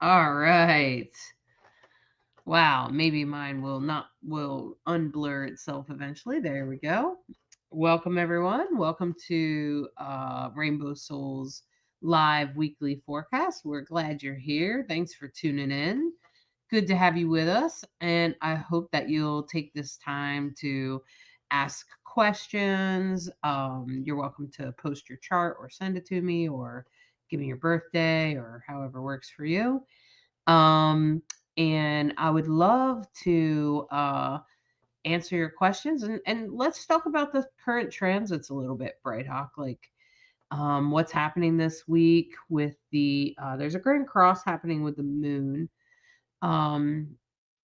All right. Wow, maybe mine will unblur itself eventually. There we go. Welcome everyone. Welcome to Rainbow Souls live weekly forecast. We're glad you're here. Thanks for tuning in. Good to have you with us, and I hope that you'll take this time to ask questions. You're welcome to post your chart or send it to me or give me your birthday or however works for you. Um, and I would love to answer your questions, and let's talk about the current transits a little bit, Bright Hawk. Like, what's happening this week with there's a grand cross happening with the moon. Um,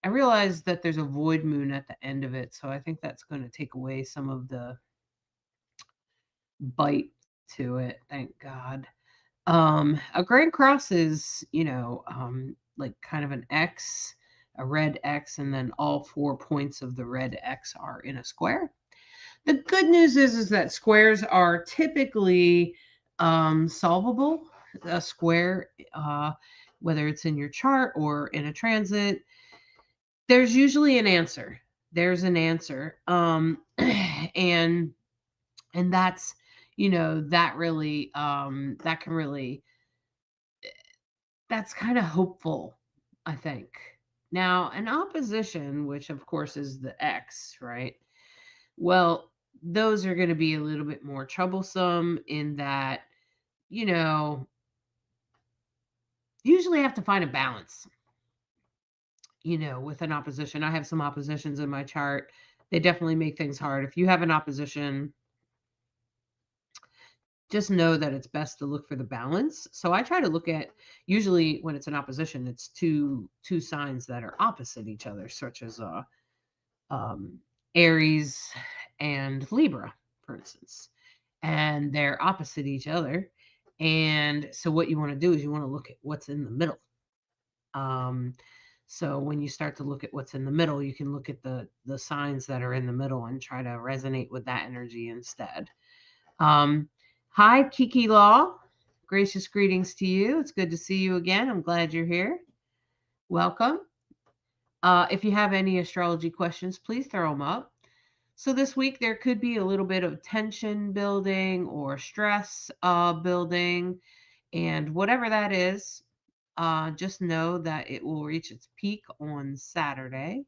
I realize that there's a void moon at the end of it, so I think that's going to take away some of the bite to it. Thank God. A grand cross is, like kind of an X, a red X, and then all 4 points of the red X are in a square. The good news is that squares are typically solvable. A square, whether it's in your chart or in a transit, there's usually an answer. There's an answer. And that's, that really that can really that's kind of hopeful, I think. Now, an opposition, which of course is the X, right? Well, those are going to be a little bit more troublesome in that, you know, usually have to find a balance, with an opposition. I have some oppositions in my chart. They definitely make things hard. If you have an opposition, just know that it's best to look for the balance. So I try to look at, usually when it's an opposition, it's two signs that are opposite each other, such as um, Aries and Libra, for instance, and they're opposite each other. And so what you want to do is you want to look at what's in the middle. Um, so when you start to look at what's in the middle, you can look at the signs that are in the middle and try to resonate with that energy instead. Um, Hi, Kiki Law. Gracious greetings to you. It's good to see you again. I'm glad you're here. Welcome. If you have any astrology questions, please throw them up. So this week there could be a little bit of tension building or stress building, and whatever that is, just know that it will reach its peak on Saturday.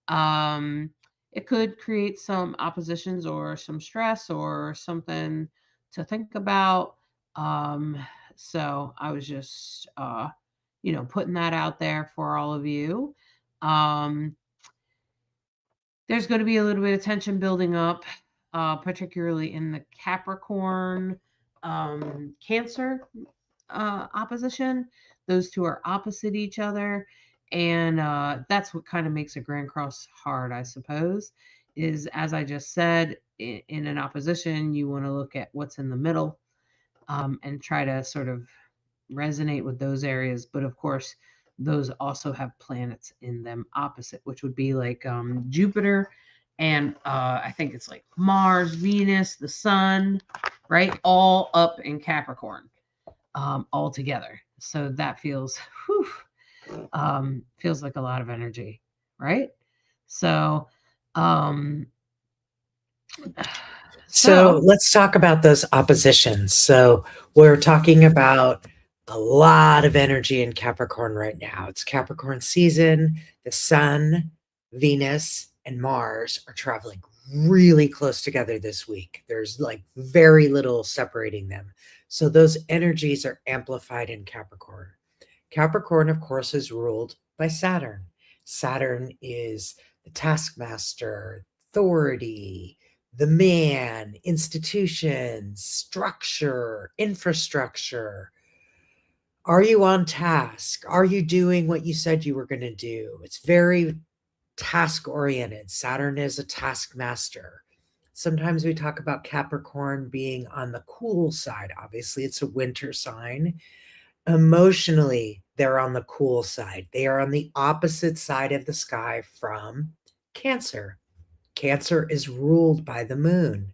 Um, it could create some oppositions or some stress or something to think about. Um, so I was just, putting that out there for all of you. Um, there's going to be a little bit of tension building up, particularly in the Capricorn Cancer opposition. Those two are opposite each other. And that's what kind of makes a Grand Cross hard, I suppose, is as I just said, in an opposition, you want to look at what's in the middle and try to sort of resonate with those areas. But of course, those also have planets in them opposite, which would be like Jupiter and I think it's like Mars, Venus, the Sun, right? All up in Capricorn, all together. So that feels like a lot of energy, right? So, um, So so let's talk about those oppositions. So we're talking about a lot of energy in Capricorn right now. It's Capricorn season. The Sun, Venus, and Mars are traveling really close together this week. There's like very little separating them. So those energies are amplified in Capricorn. Capricorn, of course, is ruled by Saturn. Saturn is the taskmaster, authority, the man, institutions, structure, infrastructure. Are you on task? Are you doing what you said you were going to do? It's very task oriented. Saturn is a taskmaster. Sometimes we talk about Capricorn being on the cool side. Obviously, it's a winter sign. Emotionally, they're on the cool side. They are on the opposite side of the sky from Cancer. Cancer is ruled by the moon.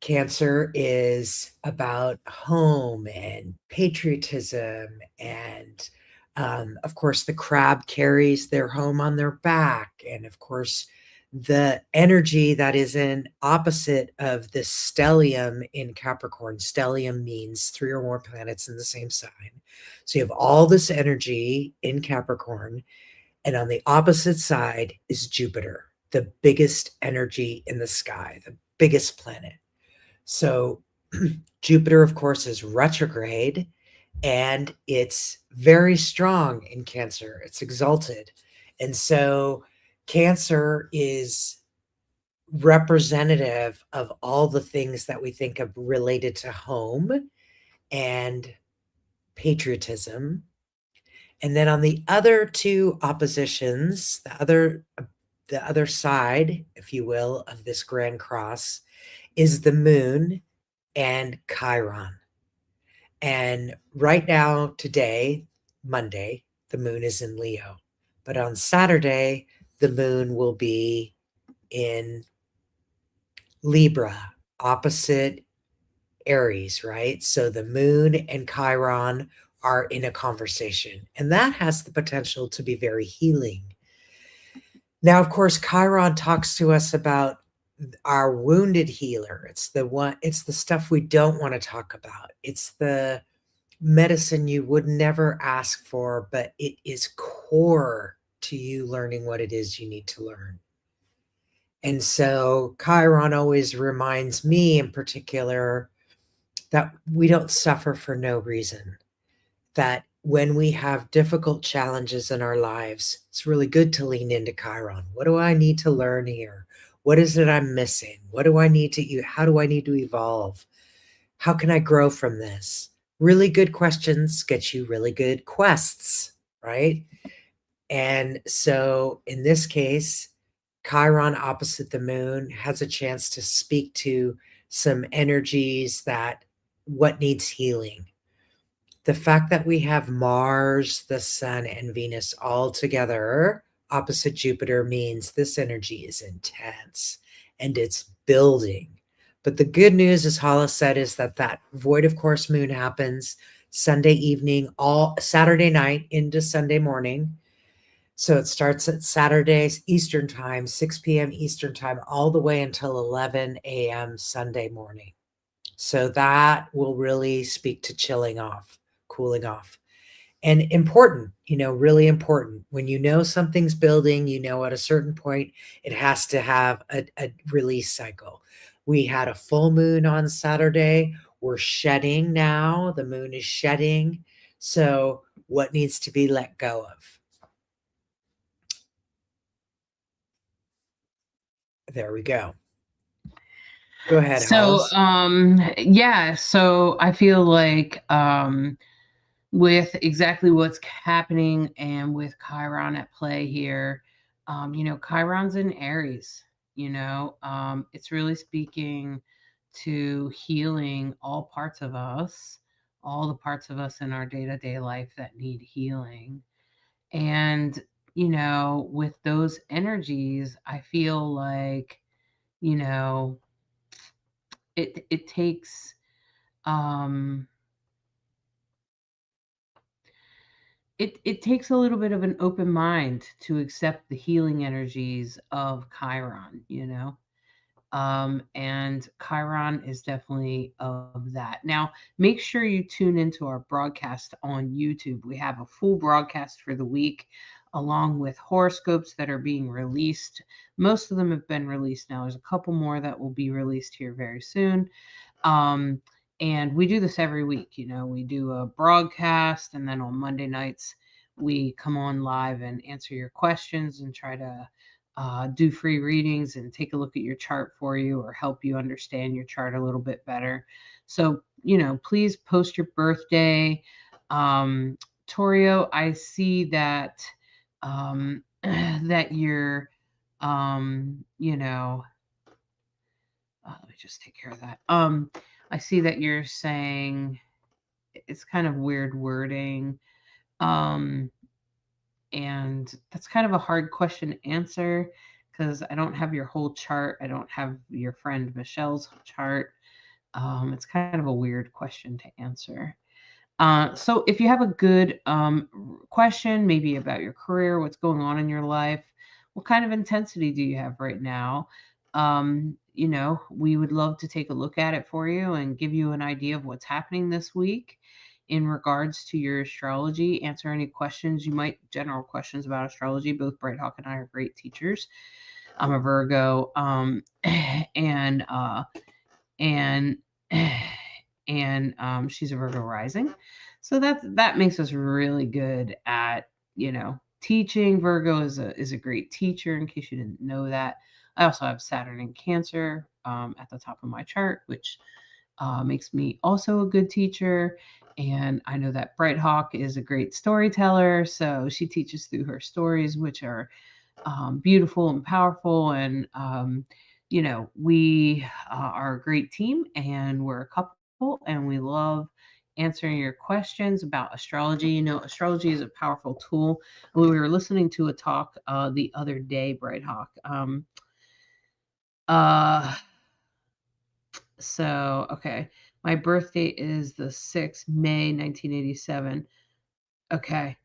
Cancer is about home and patriotism and Of course, the crab carries their home on their back. And of course, the energy that is in opposite of the stellium in Capricorn, stellium means 3 or more planets in the same sign. So you have all this energy in Capricorn, and on the opposite side is Jupiter, the biggest energy in the sky, the biggest planet. So Jupiter, of course, is retrograde, and it's very strong in Cancer. It's exalted. And so Cancer is representative of all the things that we think of related to home and patriotism. And then on the other two oppositions, the other side, if you will, of this grand cross is the moon and Chiron. And right now, today, Monday, the moon is in Leo. But on Saturday, the moon will be in Libra, opposite Aries, right? So the moon and Chiron are in a conversation, and that has the potential to be very healing. Now, of course, Chiron talks to us about our wounded healer. It's the stuff we don't want to talk about. It's the medicine you would never ask for, but it is core to you learning what it is you need to learn. And so Chiron always reminds me in particular that we don't suffer for no reason. That when we have difficult challenges in our lives, it's really good to lean into Chiron. What do I need to learn here? What is it I'm missing? What do I need to how do I need to evolve? How can I grow from this? Really good questions get you really good quests, right? And so in this case, Chiron opposite the moon has a chance to speak to some energies that what needs healing. The fact that we have Mars, the sun, and Venus all together opposite Jupiter means this energy is intense and it's building. But the good news, as Hollis said, is that void of course moon happens Sunday evening, all Saturday night into Sunday morning. So it starts at Saturdays Eastern time, 6 p.m. Eastern time, all the way until 11 a.m. Sunday morning. So that will really speak to chilling off, cooling off. And important, really important. When you know something's building, at a certain point, it has to have a release cycle. We had a full moon on Saturday. We're shedding now. The moon is shedding. So what needs to be let go of? There we go. Go ahead, So, Hollis. yeah, so I feel like with exactly what's happening and with Chiron at play here, Chiron's in Aries, it's really speaking to healing all parts of us, all the parts of us in our day to day life that need healing. And, with those energies, I feel like, you know, it takes um it takes a little bit of an open mind to accept the healing energies of Chiron, and Chiron is definitely of that. Now, make sure you tune into our broadcast on YouTube. We have a full broadcast for the week, along with horoscopes that are being released. Most of them have been released now. There's a couple more that will be released here very soon. Um, and we do this every week. We do a broadcast, and then on Monday nights, we come on live and answer your questions and try to do free readings and take a look at your chart for you or help you understand your chart a little bit better. So, please post your birthday. Torio, I see that that you're, let me just take care of that. I see that you're saying it's kind of weird wording. Um, and that's kind of a hard question to answer because I don't have your whole chart. I don't have your friend Michelle's chart. It's kind of a weird question to answer. So if you have a good question, maybe about your career, what's going on in your life, what kind of intensity do you have right now? We would love to take a look at it for you and give you an idea of what's happening this week in regards to your astrology, answer any questions you might, general questions about astrology. Both Bright Hawk and I are great teachers. I'm a Virgo, and and she's a Virgo rising. So that makes us really good at teaching. Virgo is a great teacher. In case you didn't know that, I also have Saturn in Cancer at the top of my chart, which makes me also a good teacher. And I know that Bright Hawk is a great storyteller, so she teaches through her stories, which are beautiful and powerful. And we are a great team, and we're a couple, and we love answering your questions about astrology. Astrology is a powerful tool. We were listening to a talk the other day, Bright Hawk. Uh, okay, my birthday is the 6th May 1987. Okay,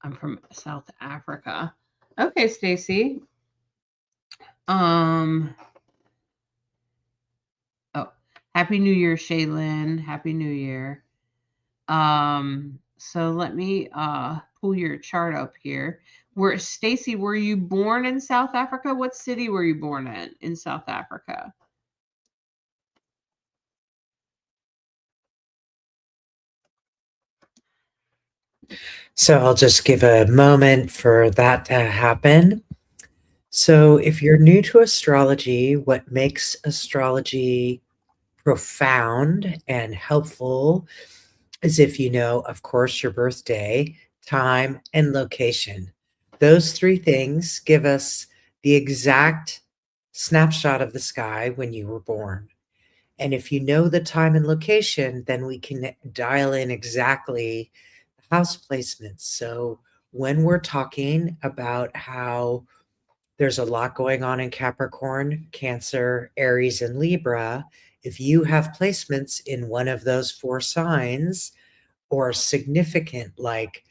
I'm from South Africa. Okay, Stacy. Um, Oh, Happy New Year, Shaylin. Happy New Year. So let me pull your chart up here. Where Stacy, were you born in South Africa? What city were you born in South Africa? So I'll just give a moment for that to happen. So if you're new to astrology, what makes astrology profound and helpful is if you know, of course, your birthday, time, and location. Those three things give us the exact snapshot of the sky when you were born. And if you know the time and location, then we can dial in exactly house placements. So when we're talking about how there's a lot going on in Capricorn, Cancer, Aries, and Libra, if you have placements in one of those four signs or significant, like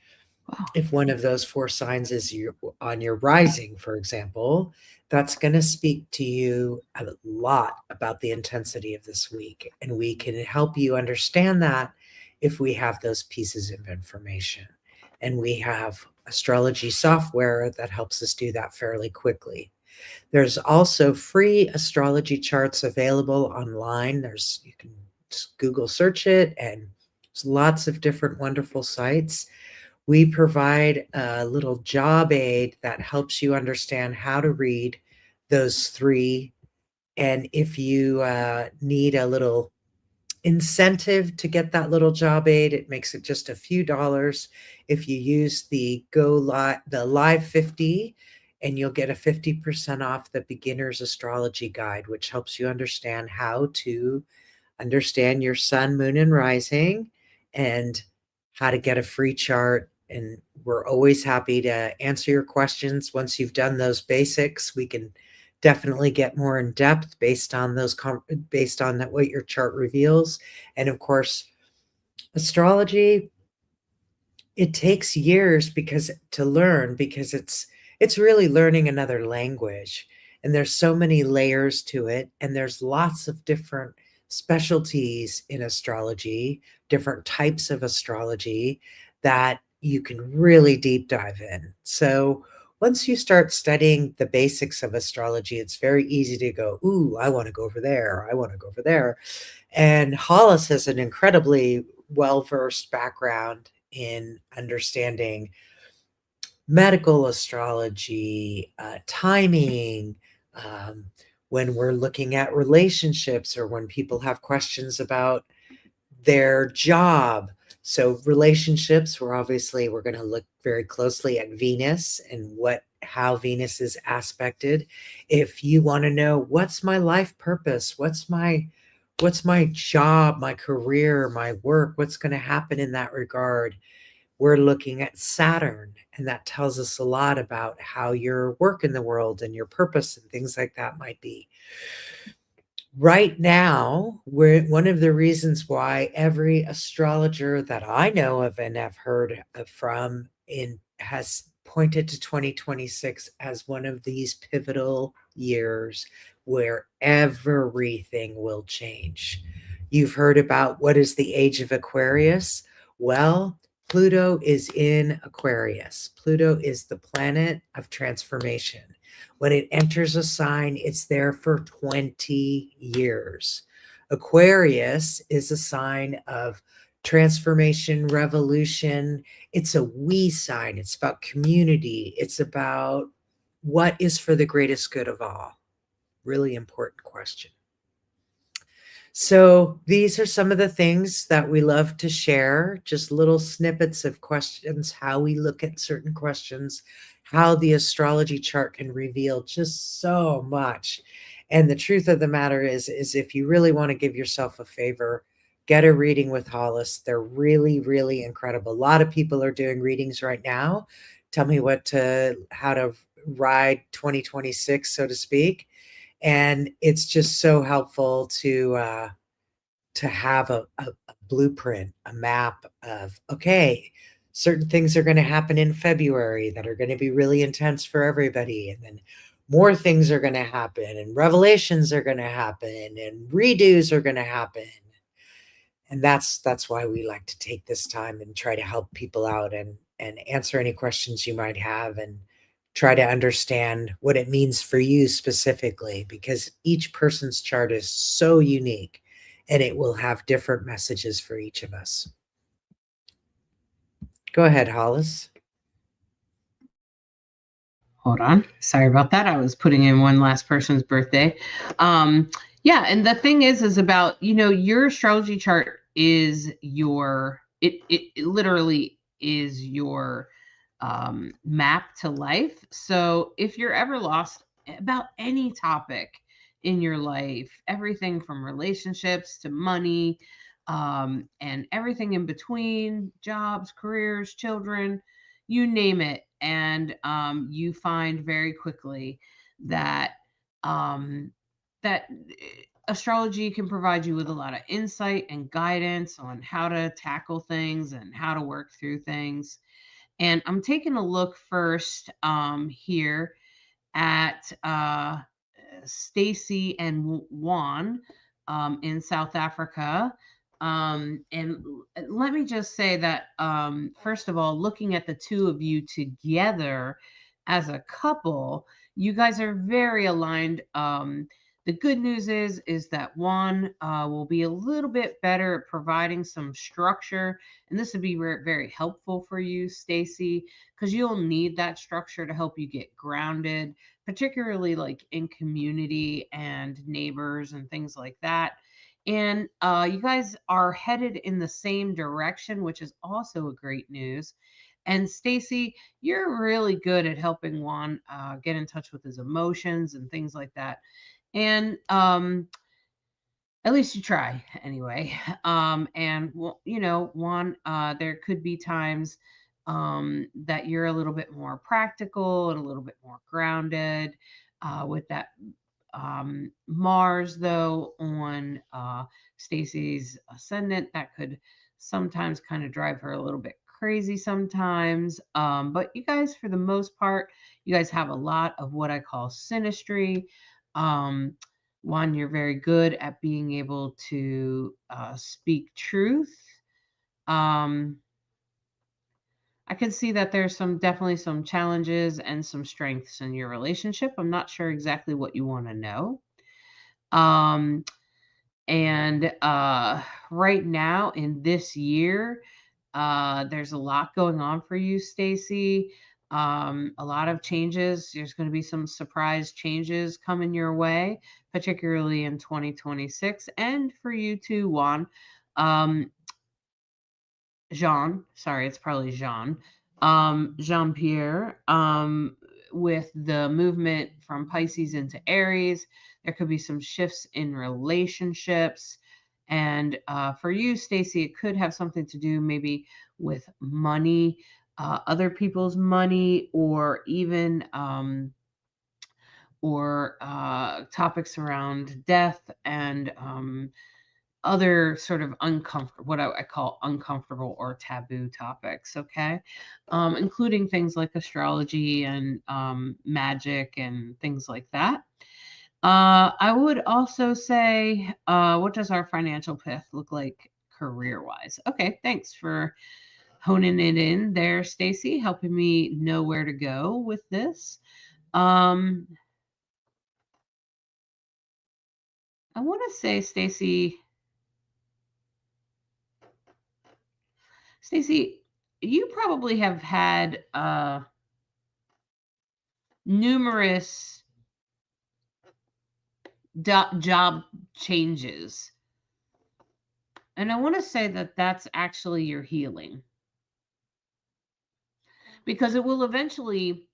Wow. if one of those four signs is on your rising, for example, that's going to speak to you a lot about the intensity of this week. And we can help you understand that if we have those pieces of information. And we have astrology software that helps us do that fairly quickly. There's also free astrology charts available online. You can just Google search it, and there's lots of different wonderful sites. We provide a little job aid that helps you understand how to read those three. And if you need a little incentive to get that little job aid, it makes it just a few dollars. If you use the Live 50, and you'll get a 50% off the beginner's astrology guide, which helps you understand how to understand your sun, moon, and rising, and how to get a free chart. And we're always happy to answer your questions. Once you've done those basics, we can definitely get more in depth based on what your chart reveals. And of course, astrology, it takes years to learn, because it's really learning another language, and there's so many layers to it, and there's lots of different specialties in astrology, different types of astrology that you can really deep dive in. So once you start studying the basics of astrology, it's very easy to go, ooh, I want to go over there, I want to go over there. And Hollis has an incredibly well-versed background in understanding medical astrology, timing, when we're looking at relationships, or when people have questions about their job. So relationships, we're going to look very closely at Venus and how Venus is aspected. If you want to know, what's my life purpose, what's my job, my career, my work, what's going to happen in that regard, we're looking at Saturn, and that tells us a lot about how your work in the world and your purpose and things like that might be. Right now, one of the reasons why every astrologer that I know of and have heard from in has pointed to 2026 as one of these pivotal years where everything will change. You've heard about what is the age of Aquarius? Well, Pluto is in Aquarius. Pluto is the planet of transformation. When it enters a sign, it's there for 20 years. Aquarius is a sign of transformation, revolution. It's a we sign. It's about community. It's about what is for the greatest good of all. Really important question. So, these are some of the things that we love to share, just little snippets of questions, how we look at certain questions, how the astrology chart can reveal just so much. And the truth of the matter is if you really want to give yourself a favor, get a reading with Hollis. They're really, really incredible. A lot of people are doing readings right now. Tell me how to ride 2026, so to speak. And it's just so helpful to have a blueprint, a map of, okay, certain things are going to happen in February that are going to be really intense for everybody, and then more things are going to happen, and revelations are going to happen, and redos are going to happen. And that's why we like to take this time and try to help people out and answer any questions you might have, and try to understand what it means for you specifically, because each person's chart is so unique and it will have different messages for each of us. Go ahead, Hollis. Hold on. Sorry about that. I was putting in one last person's birthday. Yeah, and the thing is about, your astrology chart is it literally is your map to life. So if you're ever lost about any topic in your life, everything from relationships to money, and everything in between, jobs, careers, children, you name it, and you find very quickly that um, that astrology can provide you with a lot of insight and guidance on how to tackle things and how to work through things. And I'm taking a look first here at Stacy and Juan in South Africa. And let me just say that, first of all, looking at the two of you together as a couple, you guys are very aligned. The good news is that Juan will be a little bit better at providing some structure, and this would be very helpful for you, Stacy, because you'll need that structure to help you get grounded, particularly like in community and neighbors and things like that. And you guys are headed in the same direction, which is also a great news. And Stacy, you're really good at helping Juan get in touch with his emotions and things like that. And at least you try anyway. And well, Juan, there could be times that you're a little bit more practical and a little bit more grounded with that Mars, though, on Stacy's ascendant. That could sometimes kind of drive her a little bit crazy sometimes. But you guys, for the most part, you guys have a lot of what I call synastry. Um, One, you're very good at being able to speak truth. Um, I can see that there's definitely some challenges and some strengths in your relationship. I'm not sure exactly what you want to know. Um, and right now in this year, there's a lot going on for you, Stacy. A lot of changes. There's going to be some surprise changes coming your way, particularly in 2026, and for you too, Juan. Um, Jean, sorry, it's probably Jean. Jean Pierre. With the movement from Pisces into Aries, there could be some shifts in relationships. And for you, Stacy, it could have something to do maybe with money, other people's money, or even or topics around death and other sort of uncomfortable, what I call uncomfortable or taboo topics, okay? Including things like astrology and magic and things like that. I would also say, what does our financial path look like career wise? Okay, thanks for honing it in there, Stacy, helping me know where to go with this. Um, I want to say, Stacy, you probably have had numerous job changes. And I want to say that that's actually your healing because it will eventually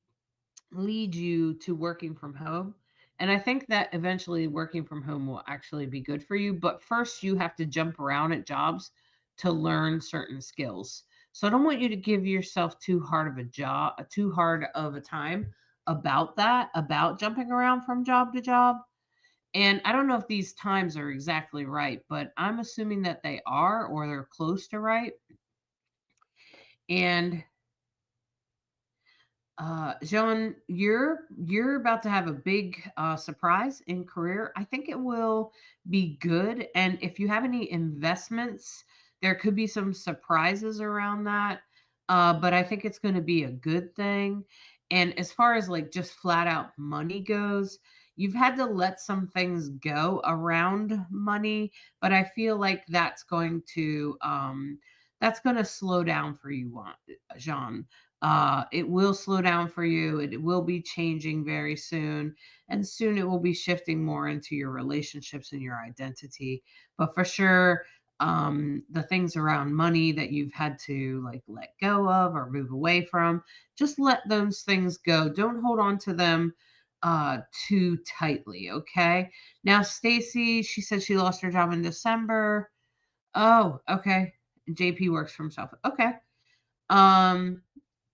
lead you to working from home. And I think that eventually working from home will actually be good for you. But first, you have to jump around at jobs to learn certain skills. So I don't want you to give yourself too hard of a job, too hard of a time about that, about jumping around from job to job. And I don't know if these times are exactly right, but I'm assuming that they are or they're close to right. And Jean, you're about to have a big surprise in career. I think it will be good, and if you have any investments, there could be some surprises around that. But I think it's going to be a good thing. And as far as like just flat out money goes, you've had to let some things go around money, but I feel like that's going to slow down for you, Jean. It will slow down for you. It will be changing very soon. And soon it will be shifting more into your relationships and your identity. But for sure, the things around money that you've had to like let go of or move away from, just let those things go. Don't hold on to them too tightly. Okay. Now, Stacy, she said she lost her job in December. Oh, okay. JP works for himself. Okay. Um,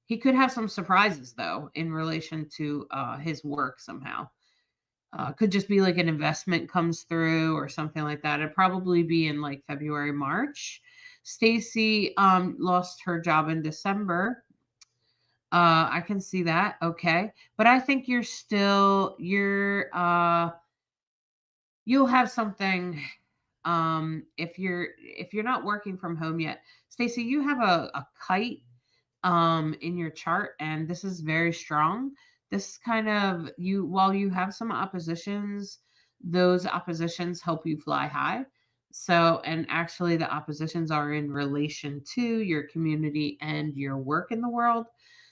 he could have some surprises though in relation to his work somehow. Could just be like an investment comes through or something like that. It'd probably be in like February, March. Stacy lost her job in December. I can see that. Okay. But I think you'll have something if you're not working from home yet. Stacy, you have a kite in your chart, and this is very strong. This kind of you while you have some oppositions, those oppositions help you fly high. So, and actually the oppositions are in relation to your community and your work in the world.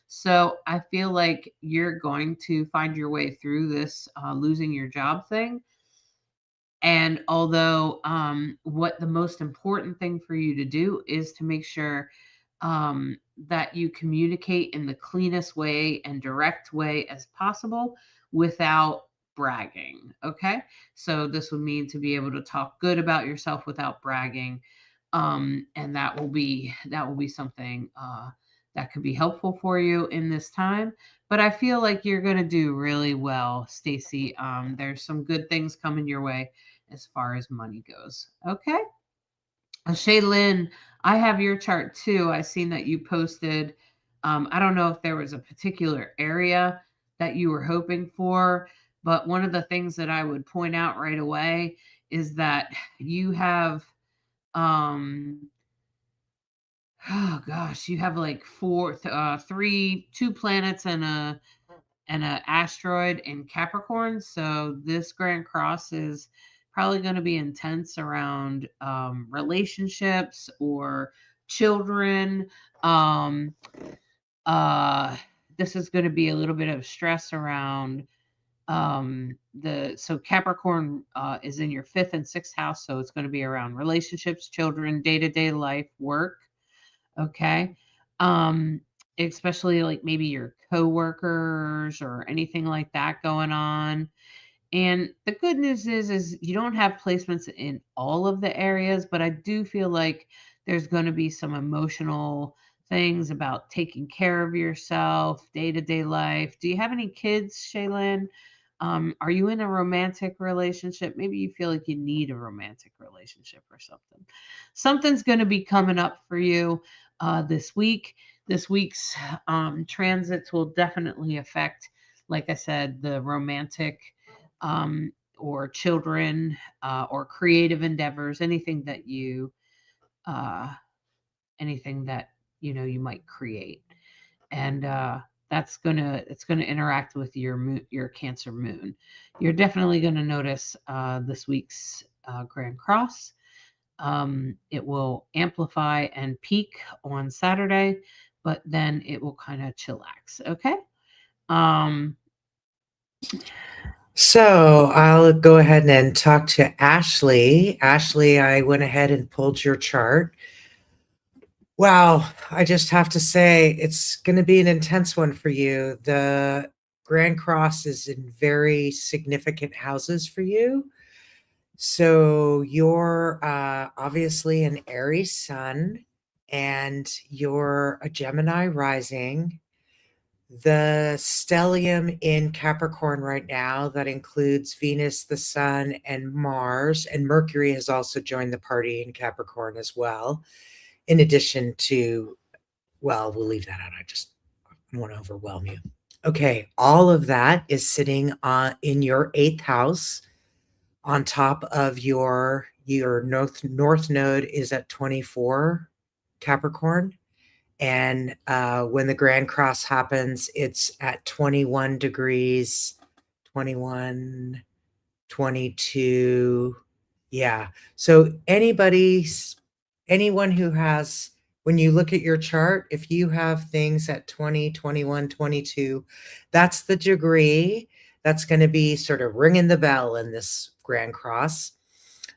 So I feel like you're going to find your way through this losing your job thing. And although what the most important thing for you to do is to make sure that you communicate in the cleanest way and direct way as possible without bragging. Okay. So this would mean to be able to talk good about yourself without bragging. And that will be something that could be helpful for you in this time. But I feel like you're going to do really well, Stacy. There's some good things coming your way as far as money goes. Okay. Shaylin, I have your chart too. I seen that you posted. I don't know if there was a particular area that you were hoping for, but one of the things that I would point out right away is that you have, um, oh gosh, you have like two planets and a asteroid in Capricorn. So this Grand Cross is probably going to be intense around relationships or children. Um, uh, this is going to be a little bit of stress around the so Capricorn is in your fifth and sixth house, so it's going to be around relationships, children, day-to-day life, work. Okay. Um, Especially like maybe your coworkers or anything like that going on. And the good news is you don't have placements in all of the areas, but I do feel like there's going to be some emotional things about taking care of yourself, day-to-day life. Do you have any kids, Shaylin? Are you in a romantic relationship? Maybe you feel like you need a romantic relationship or something. Something's going to be coming up for you this week. This week's transits will definitely affect, like I said, the romantic or children or creative endeavors, uh, anything that you might create, and it's gonna interact with your Cancer moon. You're definitely going to notice this week's Grand Cross. It will amplify and peak on Saturday, but then it will kind of chillax. Okay. Um, So I'll go ahead and talk to Ashley. Ashley, I went ahead and pulled your chart. Wow, I just have to say it's going to be an intense one for you. The Grand Cross is in very significant houses for you. So you're obviously an Aries sun and you're a Gemini rising. The stellium in Capricorn right now, that includes Venus, the Sun, and Mars, and Mercury has also joined the party in Capricorn as well. In addition to, well, we'll leave that out. I just want to overwhelm you. Okay, all of that is sitting in your 8th house. On top of your north node is at 24 Capricorn. And when the Grand Cross happens, it's at 21 degrees, 21, 22. Yeah. So anyone who has, when you look at your chart, if you have things at 20, 21, 22, that's the degree that's going to be sort of ringing the bell in this Grand Cross.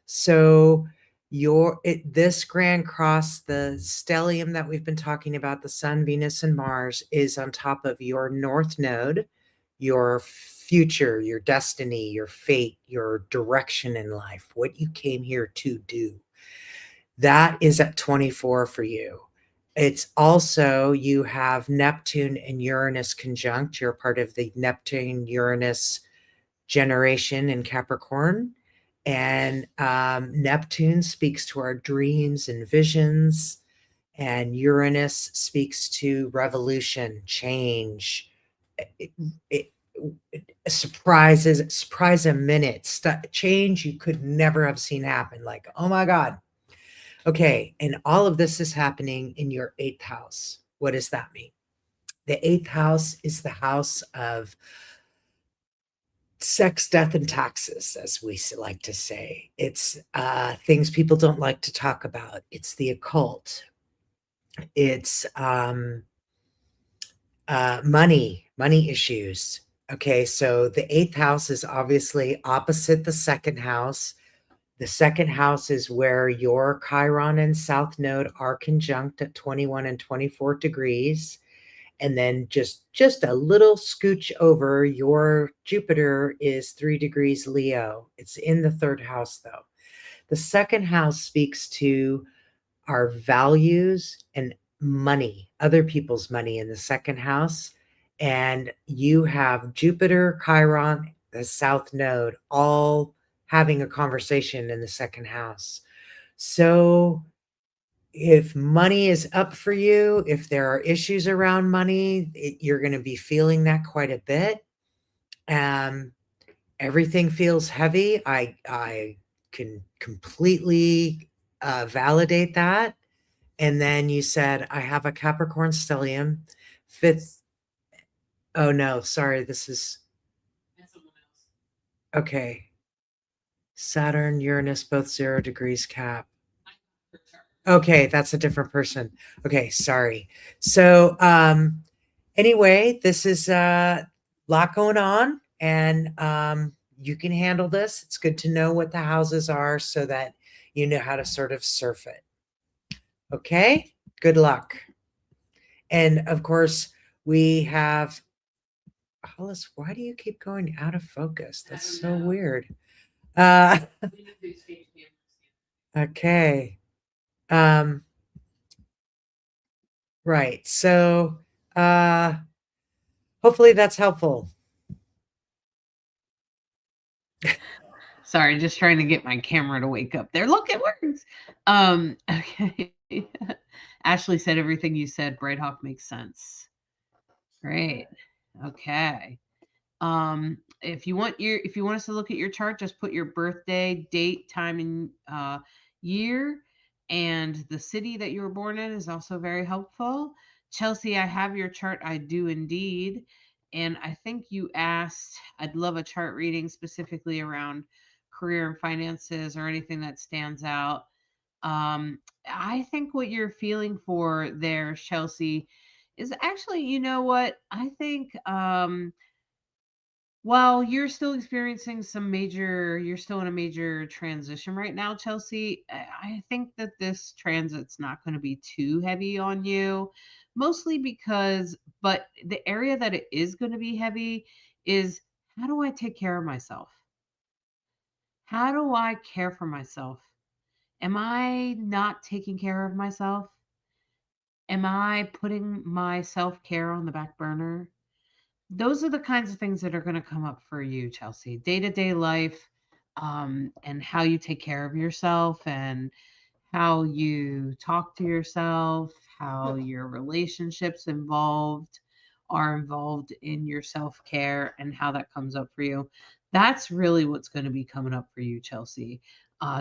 So this Grand Cross, the stellium that we've been talking about, the Sun, Venus, and Mars, is on top of your North Node, your future, your destiny, your fate, your direction in life, what you came here to do. That is at 24 for you. It's also, you have Neptune and Uranus conjunct. You're part of the Neptune-Uranus generation in Capricorn. And Neptune speaks to our dreams and visions, and Uranus speaks to revolution, change, surprise a minute, change you could never have seen happen. Like, oh my God. Okay, and all of this is happening in your 8th house. What does that mean? The 8th house is the house of sex, death, and taxes, as we like to say. It's things people don't like to talk about. It's the occult. It's money issues. Okay, so the 8th house is obviously opposite the 2nd house. The 2nd house is where your Chiron and South Node are conjunct at 21 and 24 degrees. And then just a little scooch over, your Jupiter is 3 degrees Leo. It's in the 3rd house, though. The 2nd house speaks to our values and money, other people's money in the 2nd house. And you have Jupiter, Chiron, the South Node, all having a conversation in the 2nd house. So if money is up for you, if there are issues around money, you're going to be feeling that quite a bit. Everything feels heavy. I can completely validate that. And then you said, I have a Capricorn stellium. Fifth. Oh no, sorry. This is okay. Saturn, Uranus, both 0 degrees Cap. Okay, that's a different person. Okay, sorry. So anyway, this is a lot going on, and you can handle this. It's good to know what the houses are so that you know how to sort of surf it. Okay, good luck. And of course, we have Hollis. Why do you keep going out of focus? That's so weird. Okay. Right. So hopefully that's helpful. Sorry, just trying to get my camera to wake up there. Look, it works. Okay. Ashley said everything you said, Bright Hawk, makes sense. Great. Okay. If you want us to look at your chart, just put your birthday, date, time, and year, and the city that you were born in is also very helpful. Chelsea, I have your chart. I do indeed. And I think you asked, I'd love a chart reading specifically around career and finances or anything that stands out. I think what you're feeling for there, Chelsea, is actually, you know what? I think well, you're still in a major transition right now, Chelsea. I think that this transit's not going to be too heavy on you, mostly because, but the area that it is going to be heavy is, how do I take care of myself? How do I care for myself? Am I not taking care of myself? Am I putting my self care on the back burner? Those are the kinds of things that are going to come up for you, Chelsea. Day to day life, and how you take care of yourself, and how you talk to yourself, how your relationships are involved in your self care, and how that comes up for you. That's really what's going to be coming up for you, Chelsea,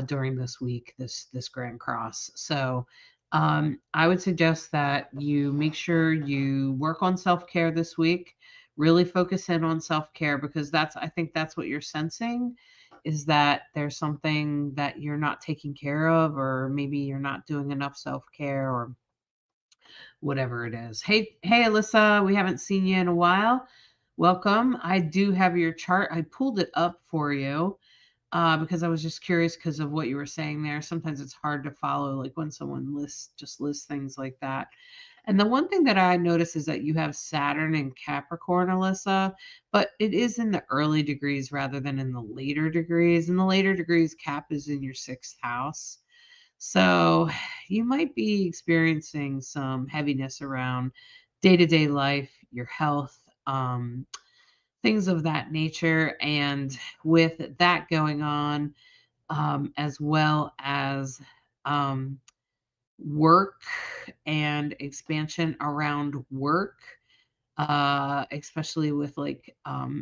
during this week, this Grand Cross. So, I would suggest that you make sure you work on self care this week. Really focus in on self care, because I think that's what you're sensing, is that there's something that you're not taking care of, or maybe you're not doing enough self-care, or whatever it is. Hey Alyssa, we haven't seen you in a while. Welcome. I do have your chart. I pulled it up for you because I was just curious because of what you were saying there. Sometimes it's hard to follow, like when someone lists things like that. And the one thing that I notice is that you have Saturn in Capricorn, Alyssa, but it is in the early degrees rather than in the later degrees. In the later degrees, Cap is in your sixth house. So you might be experiencing some heaviness around day to day life, your health, things of that nature. And with that going on, as well as um, work and expansion around work, especially with like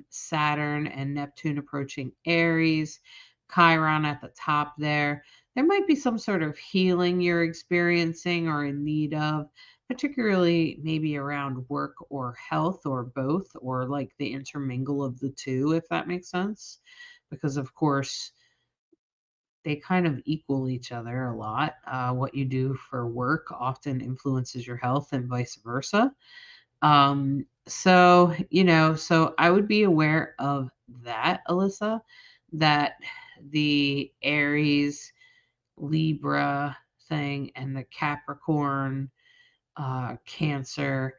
Saturn and Neptune approaching Aries, Chiron at the top there. There might be some sort of healing you're experiencing or in need of, particularly maybe around work or health, or both, or like the intermingle of the two, if that makes sense. Because, of course, they kind of equal each other a lot. What you do for work often influences your health, and vice versa. So I would be aware of that, Alyssa, that the Aries, Libra thing, and the Capricorn, Cancer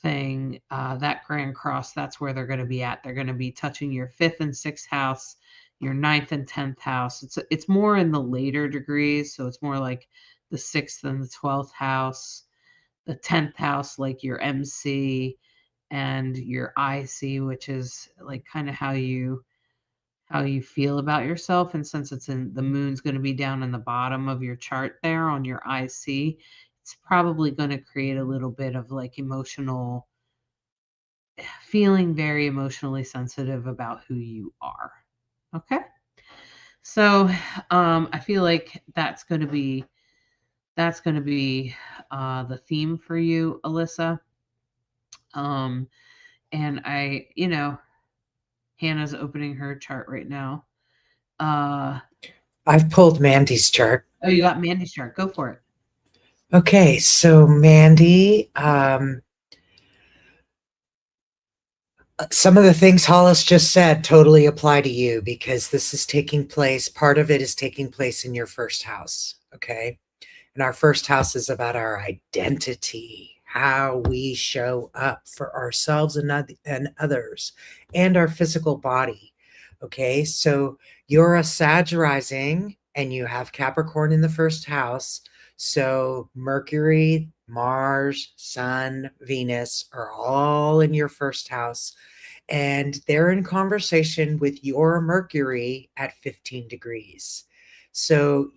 thing, that Grand Cross, that's where they're going to be at. They're going to be touching your fifth and sixth house, your ninth and 10th house. It's more in the later degrees. So it's more like the sixth and the 12th house, the 10th house, like your MC, and your IC, which is like kind of how you feel about yourself. And since it's in the moon's going to be down in the bottom of your chart there on your IC, it's probably going to create a little bit of like emotional, feeling very emotionally sensitive about who you are. Okay. So I feel like that's going to be the theme for you, Alyssa. Um, and Hannah's opening her chart right now. I've pulled Mandy's chart. Oh, you got Mandy's chart. Go for it. Okay, so Mandy, some of the things Hollis just said totally apply to you, because this is taking place, part of it is taking place in your first house, okay? And our first house is about our identity, how we show up for ourselves and others, and our physical body, okay? So you're a Sag rising, and you have Capricorn in the first house. So Mercury, Mars, Sun, Venus are all in your first house. and they're in conversation with your Mercury at 15 degrees. So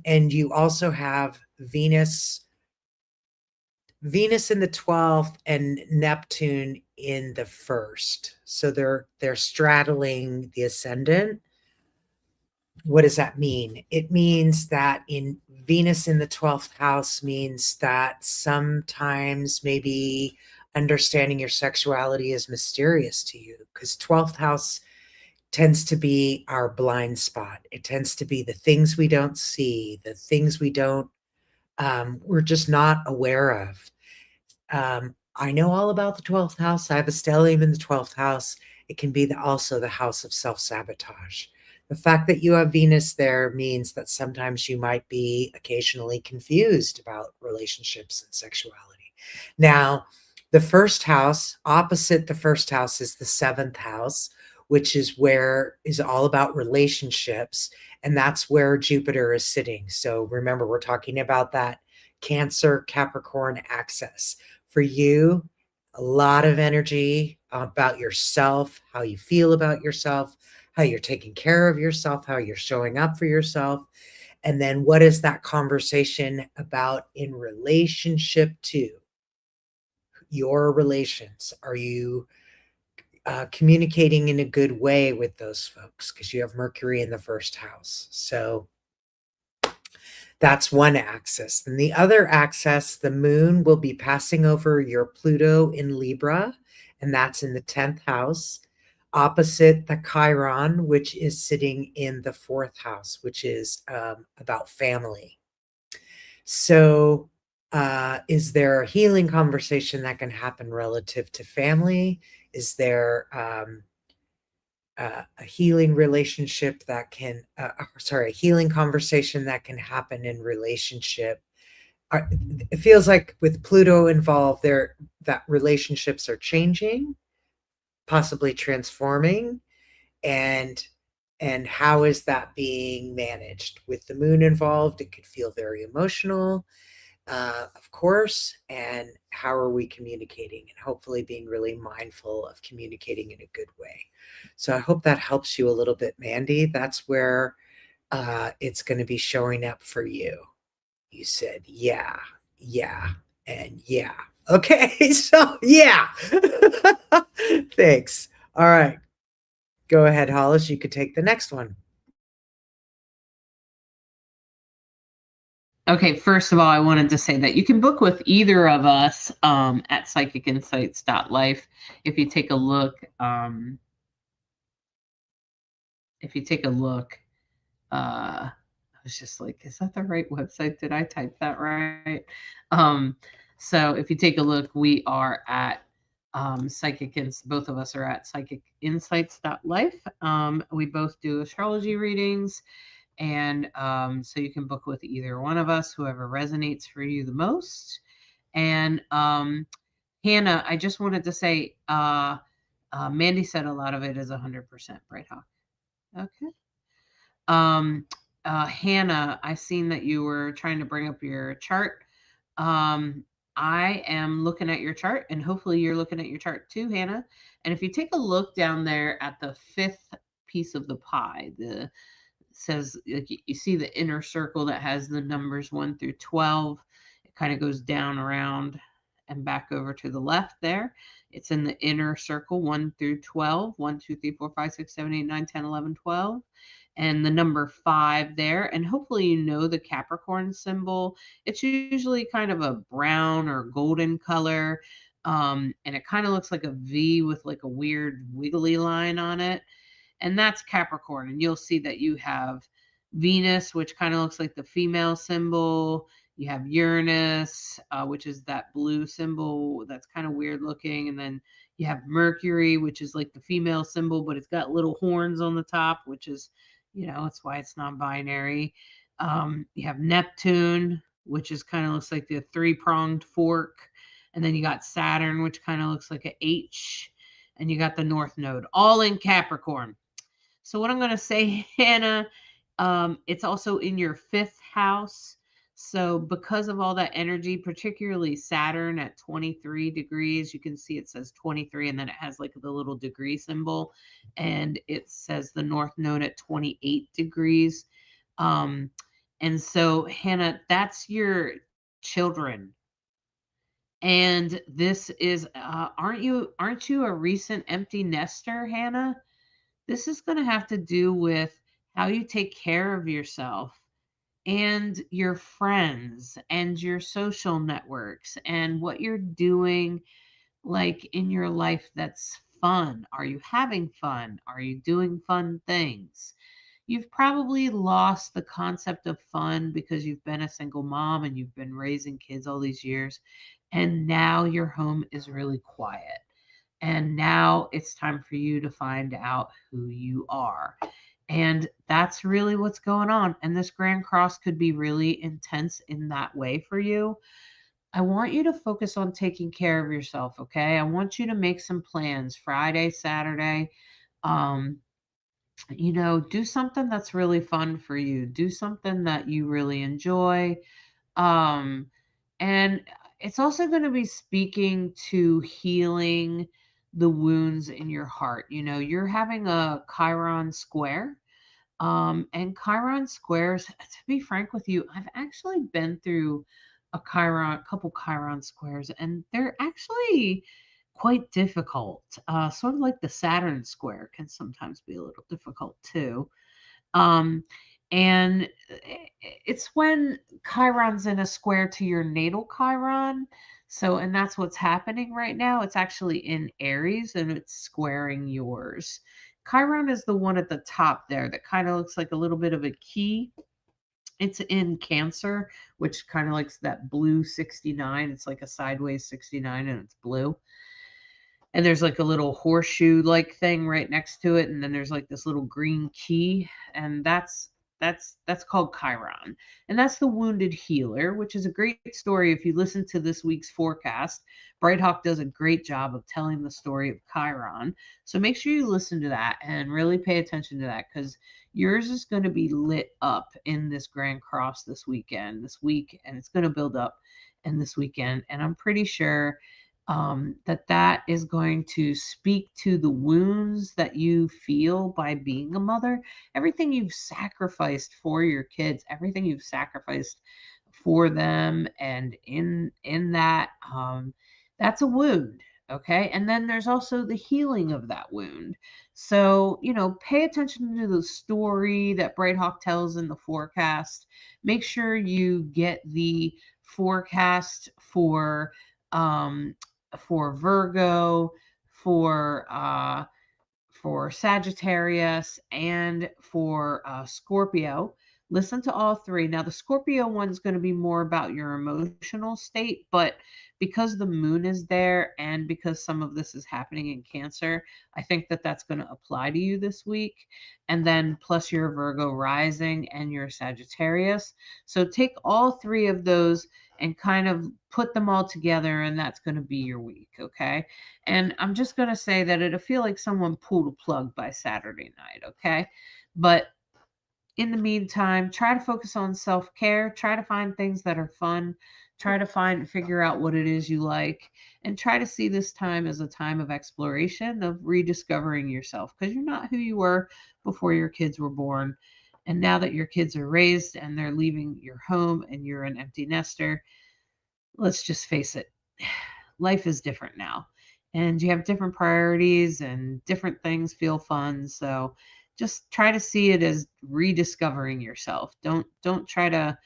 and you also have Venus in the 12th and Neptune in the 1st. So they're straddling the ascendant. What does that mean? It means that in Venus in the 12th house means that sometimes maybe understanding your sexuality is mysterious to you, because 12th house tends to be our blind spot. It tends to be the things we don't see, the things we're just not aware of. I know all about the 12th house. I have a stellium in the 12th house. It can be also the house of self-sabotage. The fact that you have Venus there means that sometimes you might be occasionally confused about relationships and sexuality. Now, the first house, opposite the first house, is the 7th house, which is all about relationships. And that's where Jupiter is sitting. So remember, we're talking about that Cancer Capricorn axis. For you, a lot of energy about yourself, how you feel about yourself, how you're taking care of yourself, how you're showing up for yourself. And then what is that conversation about in relationship to your relations? Are you communicating in a good way with those folks? Because you have Mercury in the 1st house. So that's one axis. Then the other axis, the moon will be passing over your Pluto in Libra, and that's in the 10th house, opposite the Chiron, which is sitting in the 4th house, which is about family. So is there a healing conversation that can happen relative to family? Is there a healing relationship that can, a healing conversation that can happen in relationship? It feels like with Pluto involved there, that relationships are changing, possibly transforming, and how is that being managed? With the moon involved, it could feel very emotional, of course. And how are we communicating? And hopefully being really mindful of communicating in a good way. So I hope that helps you a little bit, Mandy. That's where it's going to be showing up for you. You said, yeah, and yeah. Okay, so yeah. Thanks. All right. Go ahead, Hollis. You could take the next one. Okay, first of all, I wanted to say that you can book with either of us at psychicinsights.life. If you take a look, I was just like, is that the right website? Did I type that right? So if you take a look, we are at both of us are at psychicinsights.life. We both do astrology readings. And so you can book with either one of us, whoever resonates for you the most. And Hannah, I just wanted to say, Mandy said a lot of it is 100% Bright Hawk. Okay. Hannah, I seen that you were trying to bring up your chart. I am looking at your chart, and hopefully you're looking at your chart too, Hannah. And if you take a look down there at the 5th piece of the pie, says, like, you see the inner circle that has the numbers 1 through 12. It kind of goes down around and back over to the left there. It's in the inner circle 1 through 12. 1, 2, 3, 4, 5, 6, 7, 8, 9, 10, 11, 12. And the number 5 there. And hopefully you know the Capricorn symbol. It's usually kind of a brown or golden color. And it kind of looks like a V with like a weird wiggly line on it. And that's Capricorn. And you'll see that you have Venus, which kind of looks like the female symbol. You have Uranus, which is that blue symbol that's kind of weird looking. And then you have Mercury, which is like the female symbol, but it's got little horns on the top, which is, that's why it's non-binary. You have Neptune, which is kind of looks like the 3-pronged fork. And then you got Saturn, which kind of looks like an H. And you got the North Node, all in Capricorn. So what I'm going to say, Hannah, it's also in your 5th house. So because of all that energy, particularly Saturn at 23 degrees, you can see it says 23 and then it has like the little degree symbol and it says the north node at 28 degrees. Um, and so Hannah, that's your children. And this is aren't you a recent empty nester, Hannah? This is going to have to do with how you take care of yourself and your friends and your social networks and what you're doing like in your life that's fun. Are you having fun? Are you doing fun things? You've probably lost the concept of fun because you've been a single mom and you've been raising kids all these years. And now your home is really quiet. And now it's time for you to find out who you are. And that's really what's going on. And this Grand Cross could be really intense in that way for you. I want you to focus on taking care of yourself, okay? I want you to make some plans Friday, Saturday. Um, do something that's really fun for you. Do something that you really enjoy. Um, and it's also going to be speaking to healing the wounds in your heart. You're having a Chiron square. And Chiron squares, to be frank with you, I've actually been through a couple Chiron squares, and they're actually quite difficult. Sort of like the Saturn square can sometimes be a little difficult too. Um, and it's when Chiron's in a square to your natal Chiron. So, and that's what's happening right now. It's actually in Aries and it's squaring yours. Chiron is the one at the top there that kind of looks like a little bit of a key. It's in Cancer, which kind of likes that blue 69. It's like a sideways 69 and it's blue. And there's like a little horseshoe like thing right next to it and then there's like this little green key and that's called Chiron. And that's the wounded healer, which is a great story. If you listen to this week's forecast, Bright Hawk does a great job of telling the story of Chiron. So make sure you listen to that and really pay attention to that because yours is going to be lit up in this Grand Cross this week, and it's going to build up in this weekend. And I'm pretty sure that is going to speak to the wounds that you feel by being a mother, everything you've sacrificed for your kids, everything you've sacrificed for them, and in that, that's a wound. Okay, and then there's also the healing of that wound. So pay attention to the story that Bright Hawk tells in the forecast. Make sure you get the forecast um, for Virgo, for Sagittarius, and for Scorpio. Listen to all three. Now, the Scorpio one's going to be more about your emotional state, but because the moon is there and because some of this is happening in Cancer, I think that that's going to apply to you this week. And then plus your Virgo rising and your Sagittarius. So take all three of those and kind of put them all together, and that's going to be your week, okay? And I'm just going to say that it'll feel like someone pulled a plug by Saturday night, okay? But in the meantime, try to focus on self care, try to find things that are fun, try to figure out what it is you like, and try to see this time as a time of exploration, of rediscovering yourself, because you're not who you were before your kids were born. And now that your kids are raised and they're leaving your home and you're an empty nester, let's just face it, life is different now. And you have different priorities and different things feel fun. So just try to see it as rediscovering yourself. Don't try to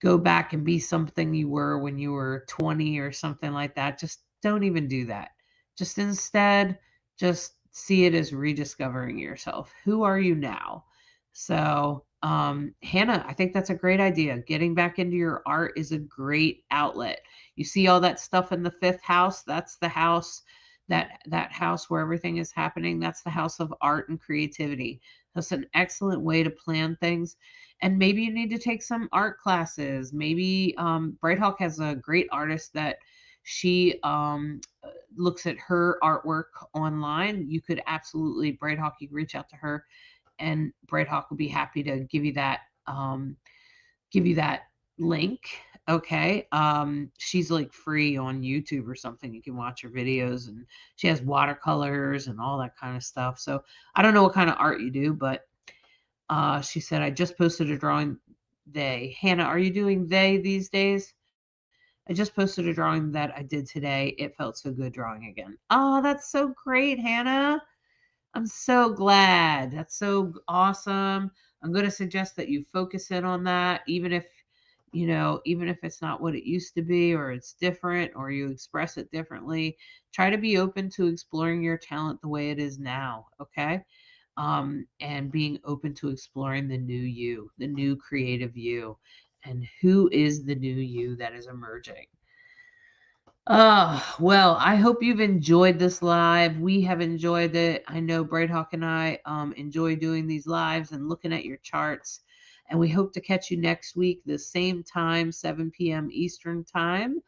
go back and be something you were when you were 20 or something like that. Just don't even do that. Just instead, just see it as rediscovering yourself. Who are you now? So, Hannah, I think that's a great idea. Getting back into your art is a great outlet. You see all that stuff in the fifth house? That's the house that house where everything is happening. That's the house of art and creativity. That's an excellent way to plan things. And maybe you need to take some art classes. Maybe Bright Hawk has a great artist that she looks at her artwork online. You could absolutely, Bright Hawk, you can reach out to her and Bright Hawk will be happy to give you that link. Okay. She's like free on YouTube or something. You can watch her videos, and she has watercolors and all that kind of stuff. So I don't know what kind of art you do, but she said, I just posted a drawing. Hannah, are you doing they these days? I just posted a drawing that I did today. It felt so good drawing again. Oh, that's so great, Hannah. I'm so glad. That's so awesome. I'm going to suggest that you focus in on that, even if, even if it's not what it used to be, or it's different, or you express it differently. Try to be open to exploring your talent the way it is now. Okay. And being open to exploring the new you, the new creative you, and who is the new you that is emerging. Well, I hope you've enjoyed this live. We have enjoyed it. I know Braidhawk and I enjoy doing these lives and looking at your charts. And we hope to catch you next week, the same time, 7 p.m. Eastern Time.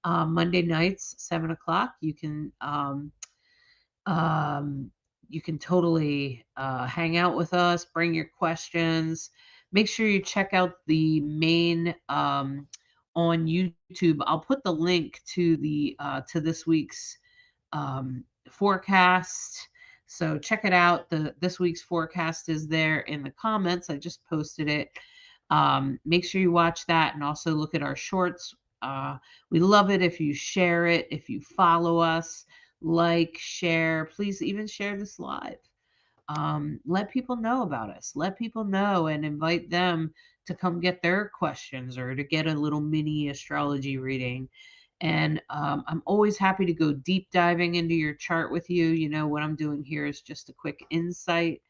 Monday nights, 7 o'clock. Um, you can totally hang out with us, bring your questions. Make sure you check out the main on YouTube. I'll put the link to this week's forecast. So check it out. This week's forecast is there in the comments. I just posted it. Make sure you watch that, and also look at our shorts. We love it if you share it, if you follow us, like, share. Please even share this live. Let people know about us. Let people know and invite them to come get their questions or to get a little mini astrology reading. And I'm always happy to go deep diving into your chart with you. What I'm doing here is just a quick insight.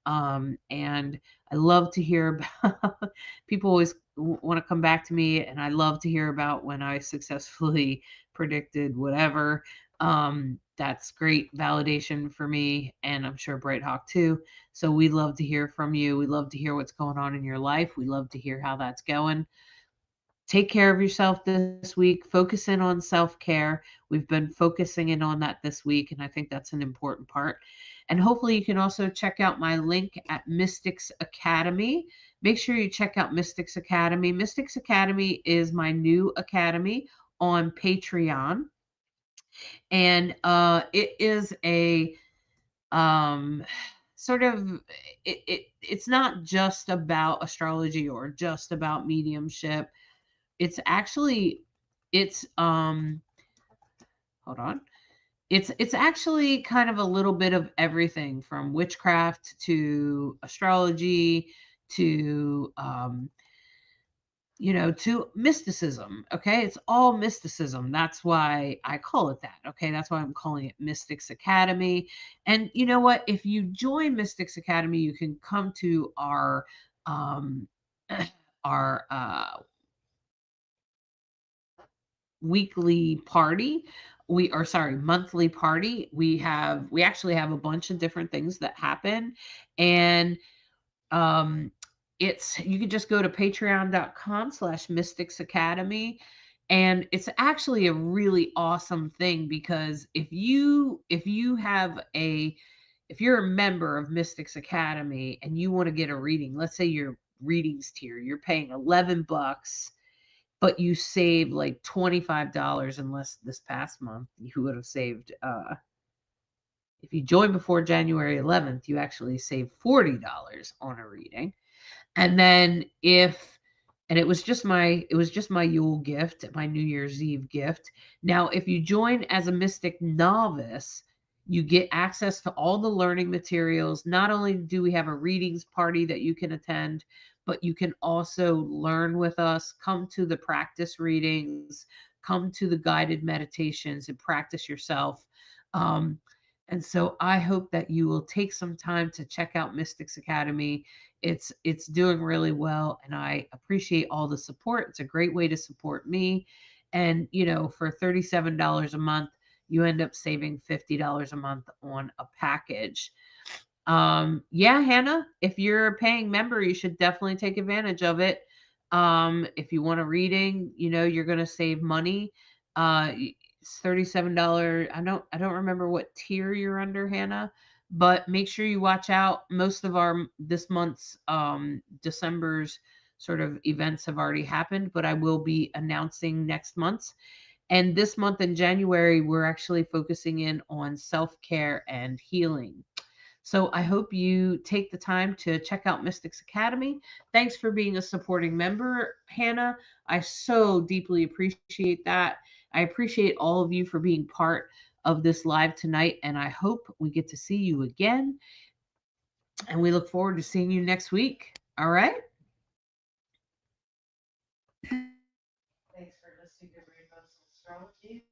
And I love to hear about people always want to come back to me, and I love to hear about when I successfully predicted whatever. That's great validation for me, and I'm sure Bright Hawk too. So we love to hear from you. We love to hear what's going on in your life. We love to hear how that's going. Take care of yourself this week. Focus in on self-care. We've been focusing in on that this week, and I think that's an important part. And hopefully you can also check out my link at Mystics Academy. Make sure you check out Mystics Academy. Mystics Academy is my new academy on Patreon. And it is a um sort of it's not just about astrology or just about mediumship. It's hold on. It's actually kind of a little bit of everything, from witchcraft to astrology to to mysticism. Okay. It's all mysticism. That's why I call it that. Okay. That's why I'm calling it Mystics Academy. And you know what? If you join Mystics Academy, you can come to um, our weekly party. Monthly party. We actually have a bunch of different things that happen. And um, you can just go to patreon.com/mystics academy. And it's actually a really awesome thing, because if you're a member of Mystics Academy and you want to get a reading, let's say your readings tier, you're paying $11, but you save like $25. Unless this past month you would have saved, if you join before January 11th, you actually save $40 on a reading. And then it was just my Yule gift, my New Year's Eve gift. Now, if you join as a Mystic Novice, you get access to all the learning materials. Not only do we have a readings party that you can attend, but you can also learn with us, come to the practice readings, come to the guided meditations and practice yourself. Um, and so I hope that you will take some time to check out Mystics Academy. It's doing really well, and I appreciate all the support. It's a great way to support me. And for $37 a month, you end up saving $50 a month on a package. Yeah, Hannah, if you're a paying member, you should definitely take advantage of it. If you want a reading, you're going to save money. It's $37. I don't remember what tier you're under, Hannah, but make sure you watch out. Most of our this month's December's sort of events have already happened, but I will be announcing next month. And this month in January, we're actually focusing in on self-care and healing. So I hope you take the time to check out Mystics Academy. Thanks for being a supporting member, Hannah. I so deeply appreciate that. I appreciate all of you for being part of this live tonight, and I hope we get to see you again. And we look forward to seeing you next week. All right? Thanks for listening to Rainbows Astrology.